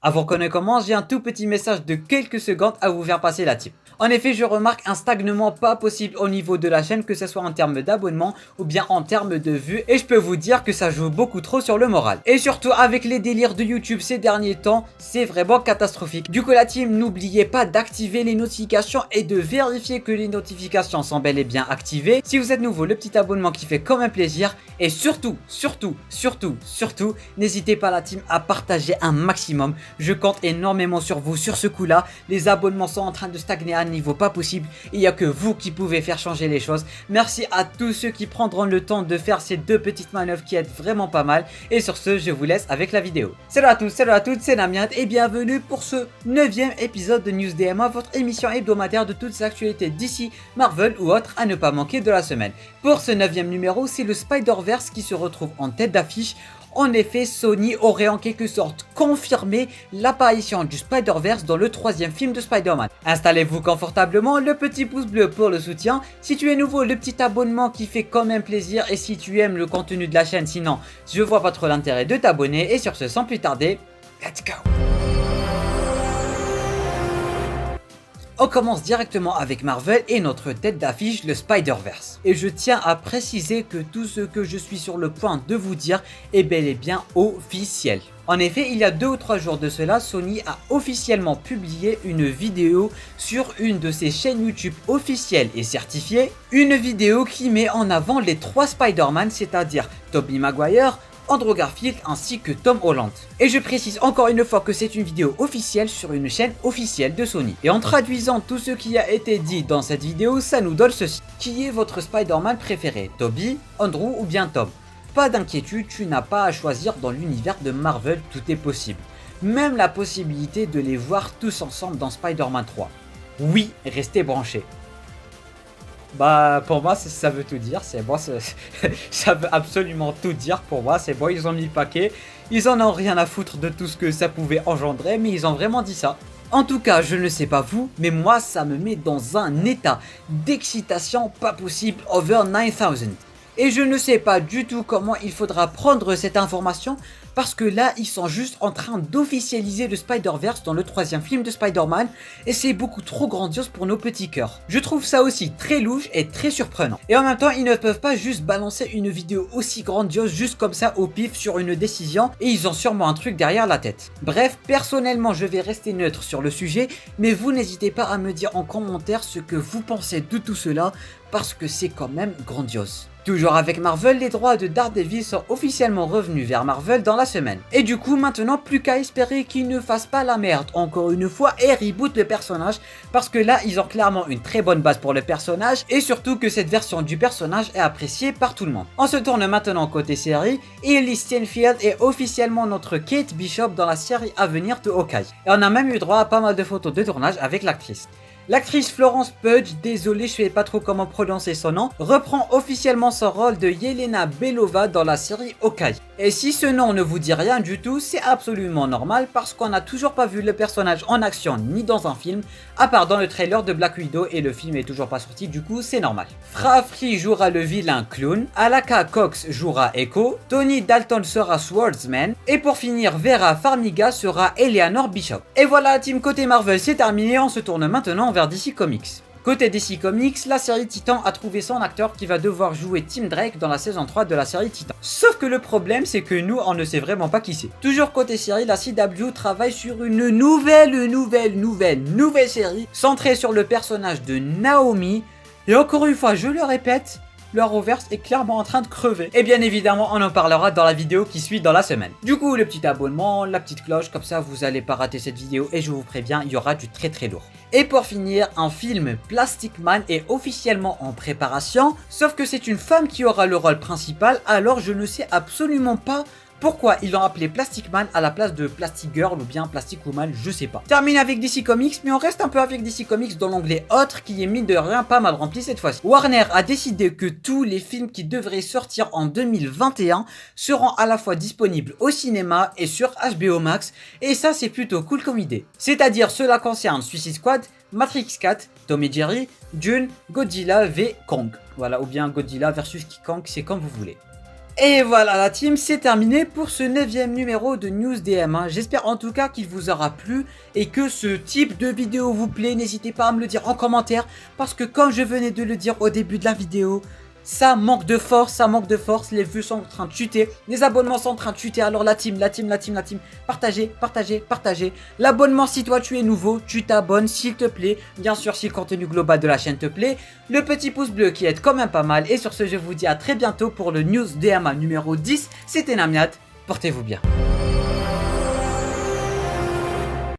Avant qu'on ne commence, j'ai un tout petit message de quelques secondes à vous faire passer la team. En effet, je remarque un stagnement pas possible au niveau de la chaîne, que ce soit en termes d'abonnement ou bien en termes de vues, et je peux vous dire que ça joue beaucoup trop sur le moral. Et surtout avec les délires de YouTube ces derniers temps, c'est vraiment catastrophique. Du coup la team, n'oubliez pas d'activer les notifications et de vérifier que les notifications sont bel et bien activées. Si vous êtes nouveau, le petit abonnement qui fait quand même plaisir, et surtout, n'hésitez pas la team à partager un maximum. Je compte énormément sur vous sur ce coup là. Les abonnements sont en train de stagner à un niveau pas possible. Il n'y a que vous qui pouvez faire changer les choses. Merci à tous ceux qui prendront le temps de faire ces deux petites manœuvres qui aident vraiment pas mal. Et sur ce, je vous laisse avec la vidéo. Salut à tous, salut à toutes, c'est Namiat et bienvenue pour ce 9e épisode de News DMA, votre émission hebdomadaire de toutes les actualités d'ici, Marvel ou autres à ne pas manquer de la semaine. Pour ce 9e numéro, c'est le Spider-Verse qui se retrouve en tête d'affiche. En effet, Sony aurait en quelque sorte confirmé l'apparition du Spider-Verse dans le 3e film de Spider-Man. Installez-vous confortablement, le petit pouce bleu pour le soutien. Si tu es nouveau, le petit abonnement qui fait quand même plaisir. Et si tu aimes le contenu de la chaîne, sinon je vois pas trop l'intérêt de t'abonner. Et sur ce, sans plus tarder, let's go! On commence directement avec Marvel et notre tête d'affiche, le Spider-Verse. Et je tiens à préciser que tout ce que je suis sur le point de vous dire est bel et bien officiel. En effet, il y a 2 ou 3 jours de cela, Sony a officiellement publié une vidéo sur une de ses chaînes YouTube officielles et certifiées. Une vidéo qui met en avant les 3 Spider-Man, c'est-à-dire Tobey Maguire, Andrew Garfield ainsi que Tom Holland. Et je précise encore une fois que c'est une vidéo officielle sur une chaîne officielle de Sony. Et en traduisant tout ce qui a été dit dans cette vidéo, ça nous donne ceci. Qui est votre Spider-Man préféré? Tobey, Andrew ou bien Tom? Pas d'inquiétude, tu n'as pas à choisir dans l'univers de Marvel, tout est possible. Même la possibilité de les voir tous ensemble dans Spider-Man 3. Oui, restez branchés. Bah pour moi ça veut tout dire, c'est bon, ça veut absolument tout dire pour moi, c'est bon, ils ont mis le paquet, ils en ont rien à foutre de tout ce que ça pouvait engendrer, mais ils ont vraiment dit ça. En tout cas, je ne sais pas vous, mais moi ça me met dans un état d'excitation pas possible over 9000. Et je ne sais pas du tout comment il faudra prendre cette information, parce que là ils sont juste en train d'officialiser le Spider-Verse dans le 3e film de Spider-Man, et c'est beaucoup trop grandiose pour nos petits cœurs. Je trouve ça aussi très louche et très surprenant. Et en même temps, ils ne peuvent pas juste balancer une vidéo aussi grandiose juste comme ça au pif sur une décision, et ils ont sûrement un truc derrière la tête. Bref, personnellement je vais rester neutre sur le sujet, mais vous n'hésitez pas à me dire en commentaire ce que vous pensez de tout cela, parce que c'est quand même grandiose. Toujours avec Marvel, les droits de Daredevil sont officiellement revenus vers Marvel dans la semaine. Et du coup, maintenant, plus qu'à espérer qu'ils ne fassent pas la merde encore une fois et reboot le personnage, parce que là, ils ont clairement une très bonne base pour le personnage, et surtout que cette version du personnage est appréciée par tout le monde. On se tourne maintenant côté série, et Ellie Steinfeld est officiellement notre Kate Bishop dans la série à venir de Hawkeye. Et on a même eu droit à pas mal de photos de tournage avec l'actrice. L'actrice Florence Pugh, désolé je sais pas trop comment prononcer son nom, reprend officiellement son rôle de Yelena Belova dans la série Hawkeye. Et si ce nom ne vous dit rien du tout, c'est absolument normal parce qu'on n'a toujours pas vu le personnage en action ni dans un film, à part dans le trailer de Black Widow, et le film est toujours pas sorti, du coup c'est normal. Frafri jouera le vilain Clown, Alaka Cox jouera Echo, Tony Dalton sera Swordsman, et pour finir Vera Farmiga sera Eleanor Bishop. Et voilà, team côté Marvel c'est terminé, on se tourne maintenant vers DC Comics. Côté DC Comics, la série Titan a trouvé son acteur qui va devoir jouer Tim Drake dans la saison 3 de la série Titan. Sauf que le problème c'est que nous on ne sait vraiment pas qui c'est. Toujours côté série, la CW travaille sur une nouvelle série centrée sur le personnage de Naomi. Et encore une fois, je le répète, leur Arrowverse est clairement en train de crever. Et bien évidemment, on en parlera dans la vidéo qui suit dans la semaine. Du coup, le petit abonnement, la petite cloche, comme ça vous allez pas rater cette vidéo, et je vous préviens, il y aura du très lourd. Et pour finir, un film Plastic Man est officiellement en préparation, sauf que c'est une femme qui aura le rôle principal, alors je ne sais absolument pas pourquoi ils l'ont appelé Plastic Man à la place de Plastic Girl ou bien Plastic Woman, je sais pas. Termine avec DC Comics, mais on reste un peu avec DC Comics dans l'onglet autre qui est mine de rien pas mal rempli cette fois-ci. Warner a décidé que tous les films qui devraient sortir en 2021 seront à la fois disponibles au cinéma et sur HBO Max, et ça c'est plutôt cool comme idée. C'est-à-dire cela concerne Suicide Squad, Matrix 4, Tom et Jerry, Dune, Godzilla v Kong. Voilà, ou bien Godzilla versus Kong, c'est comme vous voulez. Et voilà la team, c'est terminé pour ce 9e numéro de News DM. J'espère en tout cas qu'il vous aura plu et que ce type de vidéo vous plaît. N'hésitez pas à me le dire en commentaire parce que comme je venais de le dire au début de la vidéo, ça manque de force, les vues sont en train de chuter, les abonnements sont en train de chuter, alors la team, partagez, l'abonnement si toi tu es nouveau, tu t'abonnes s'il te plaît, bien sûr si le contenu global de la chaîne te plaît, le petit pouce bleu qui aide quand même pas mal, et sur ce je vous dis à très bientôt pour le News DMA numéro 10, c'était Namiat, portez-vous bien.